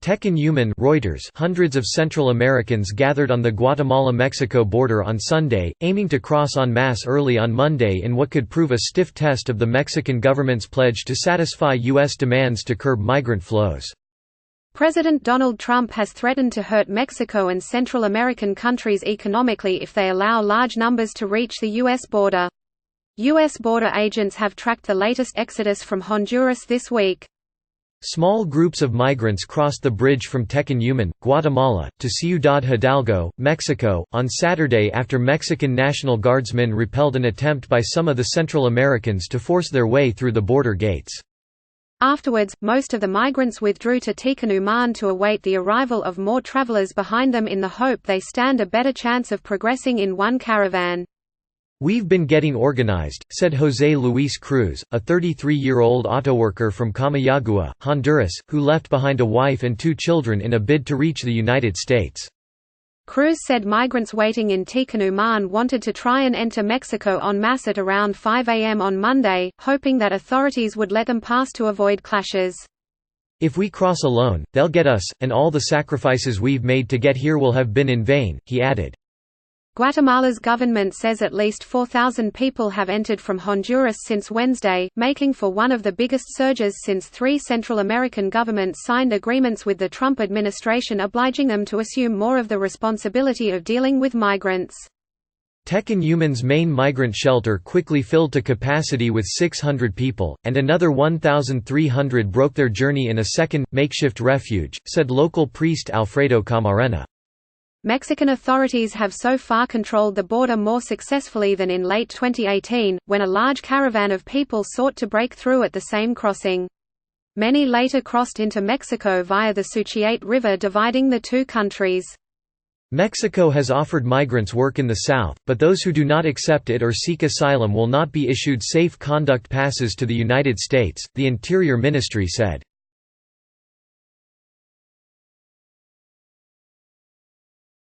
TECUN UMAN Reuters. Hundreds of Central Americans gathered on the Guatemala-Mexico border on Sunday, aiming to cross en masse early on Monday in what could prove a stiff test of the Mexican government's pledge to satisfy U.S. demands to curb migrant flows. President Donald Trump has threatened to hurt Mexico and Central American countries economically if they allow large numbers to reach the U.S. border. U.S. border agents have tracked the latest exodus from Honduras this week. Small groups of migrants crossed the bridge from TECUN UMAN, Guatemala, to Ciudad Hidalgo, Mexico, on Saturday after Mexican National Guardsmen repelled an attempt by some of the Central Americans to force their way through the border gates. Afterwards, most of the migrants withdrew to TECUN UMAN to await the arrival of more travelers behind them in the hope they stand a better chance of progressing in one caravan. "We've been getting organized," said José Luis Cruz, a 33-year-old autoworker from Comayagua, Honduras, who left behind a wife and 2 children in a bid to reach the United States. Cruz said migrants waiting in TECUN UMAN wanted to try and enter Mexico en masse at around 5 a.m. on Monday, hoping that authorities would let them pass to avoid clashes. "If we cross alone, they'll get us, and all the sacrifices we've made to get here will have been in vain," he added. Guatemala's government says at least 4,000 people have entered from Honduras since Wednesday, making for one of the biggest surges since 3 Central American governments signed agreements with the Trump administration obliging them to assume more of the responsibility of dealing with migrants. TECUN UMAN's main migrant shelter quickly filled to capacity with 600 people, and another 1,300 broke their journey in a second, makeshift refuge, said local priest Alfredo Camarena. Mexican authorities have so far controlled the border more successfully than in late 2018, when a large caravan of people sought to break through at the same crossing. Many later crossed into Mexico via the Suchiate River dividing the 2 countries. Mexico has offered migrants work in the south, but those who do not accept it or seek asylum will not be issued safe conduct passes to the United States, the Interior Ministry said.